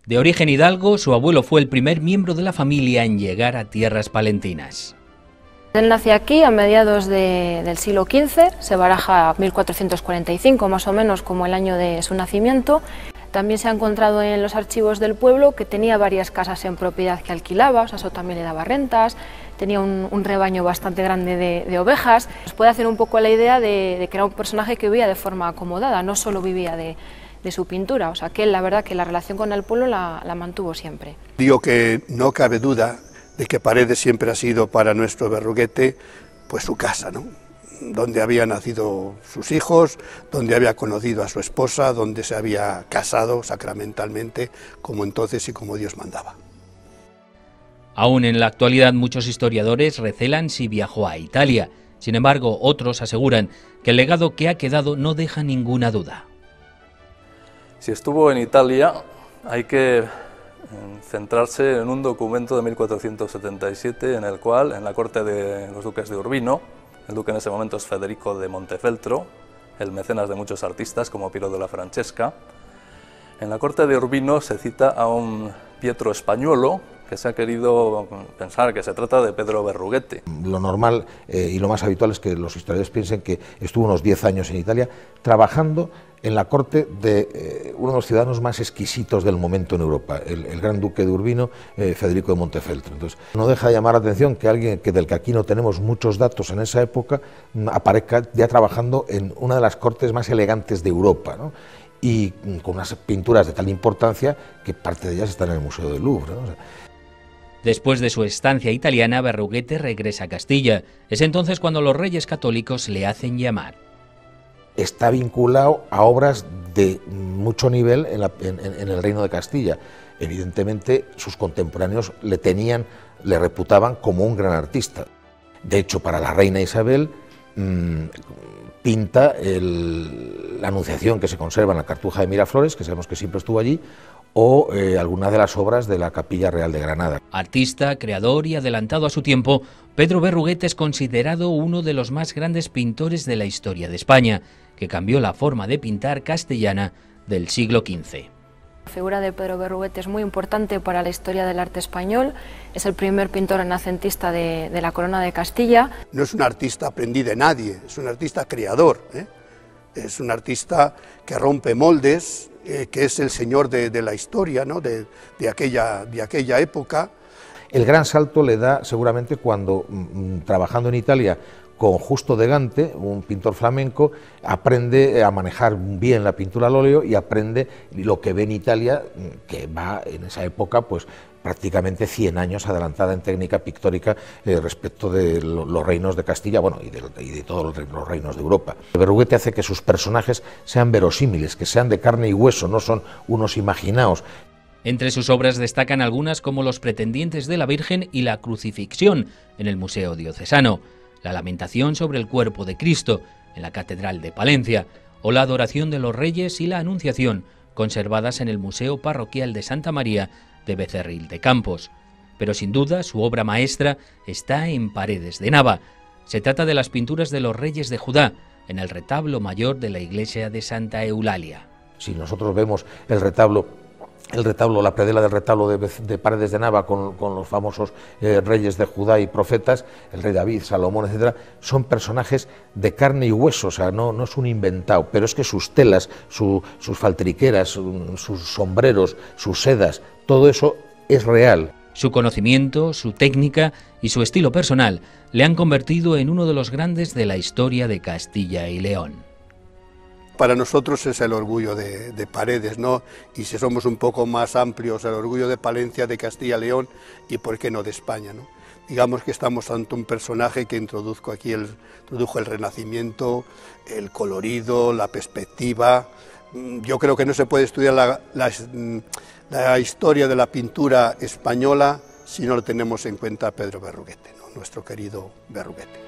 De origen hidalgo, su abuelo fue el primer miembro de la familia en llegar a tierras palentinas. Él nació aquí a mediados del siglo XV, se baraja 1445 más o menos como el año de su nacimiento. También se ha encontrado en los archivos del pueblo que tenía varias casas en propiedad que alquilaba, o sea, eso también le daba rentas, tenía un rebaño bastante grande de ovejas. Nos puede hacer un poco la idea de que era un personaje que vivía de forma acomodada, no solo vivía de su pintura, o sea que él, la verdad que la relación con el pueblo la mantuvo siempre. Digo que no cabe duda de que Paredes siempre ha sido para nuestro Berruguete pues su casa, ¿no? Donde había nacido sus hijos, donde había conocido a su esposa, donde se había casado sacramentalmente, como entonces y como Dios mandaba. Aún en la actualidad muchos historiadores recelan si viajó a Italia. Sin embargo, otros aseguran que el legado que ha quedado no deja ninguna duda. Si estuvo en Italia, hay que centrarse en un documento de 1477 en el cual, en la corte de los duques de Urbino, el duque en ese momento es Federico de Montefeltro, el mecenas de muchos artistas como Piero della Francesca. En la corte de Urbino se cita a un Pietro Spagnuolo, que se ha querido pensar que se trata de Pedro Berruguete. Lo normal y lo más habitual es que los historiadores piensen que estuvo unos 10 años en Italia trabajando en la corte de uno de los ciudadanos más exquisitos del momento en Europa, el gran duque de Urbino, Federico de Montefeltro. Entonces, no deja de llamar la atención que alguien del que aquí no tenemos muchos datos en esa época aparezca ya trabajando en una de las cortes más elegantes de Europa, ¿no? Y con unas pinturas de tal importancia que parte de ellas están en el Museo del Louvre, ¿no? O sea, después de su estancia italiana, Berruguete regresa a Castilla. Es entonces cuando los reyes católicos le hacen llamar. Está vinculado a obras de mucho nivel en el Reino de Castilla. Evidentemente, sus contemporáneos le reputaban como un gran artista. De hecho, para la reina Isabel, pinta la Anunciación que se conserva en la Cartuja de Miraflores, que sabemos que siempre estuvo allí, o algunas de las obras de la Capilla Real de Granada. Artista, creador y adelantado a su tiempo, Pedro Berruguete es considerado uno de los más grandes pintores de la historia de España, que cambió la forma de pintar castellana del siglo XV. La figura de Pedro Berruguete es muy importante para la historia del arte español, es el primer pintor renacentista de la Corona de Castilla. No es un artista aprendiz de nadie, es un artista creador, ¿eh? Es un artista que rompe moldes, que es el señor de la historia, ¿no? de aquella época. El gran salto le da seguramente cuando, trabajando en Italia con Justo de Gante, un pintor flamenco, aprende a manejar bien la pintura al óleo y aprende lo que ve en Italia, que va en esa época pues prácticamente 100 años adelantada en técnica pictórica respecto de los reinos de Castilla, bueno, y de todos los reinos de Europa. Berruguete hace que sus personajes sean verosímiles, que sean de carne y hueso, no son unos imaginaos. Entre sus obras destacan algunas como Los pretendientes de la Virgen y La crucifixión en el Museo Diocesano, La lamentación sobre el cuerpo de Cristo en la Catedral de Palencia, o La adoración de los Reyes y la Anunciación, conservadas en el Museo Parroquial de Santa María de Becerril de Campos. Pero sin duda su obra maestra está en Paredes de Nava. Se trata de las pinturas de los Reyes de Judá en el retablo mayor de la iglesia de Santa Eulalia. Si nosotros vemos el retablo, la predela del retablo de Paredes de Nava con los famosos reyes de Judá y profetas, el rey David, Salomón, etcétera, son personajes de carne y hueso, o sea, no es un inventado, pero es que sus telas, sus faltriqueras, sus sombreros, sus sedas, todo eso es real. Su conocimiento, su técnica y su estilo personal le han convertido en uno de los grandes de la historia de Castilla y León. Para nosotros es el orgullo de Paredes, ¿no? Y si somos un poco más amplios, el orgullo de Palencia, de Castilla y León y por qué no de España, ¿no? Digamos que estamos ante un personaje que introdujo el Renacimiento, el colorido, la perspectiva. Yo creo que no se puede estudiar la historia de la pintura española si no lo tenemos en cuenta a Pedro Berruguete, ¿no? Nuestro querido Berruguete.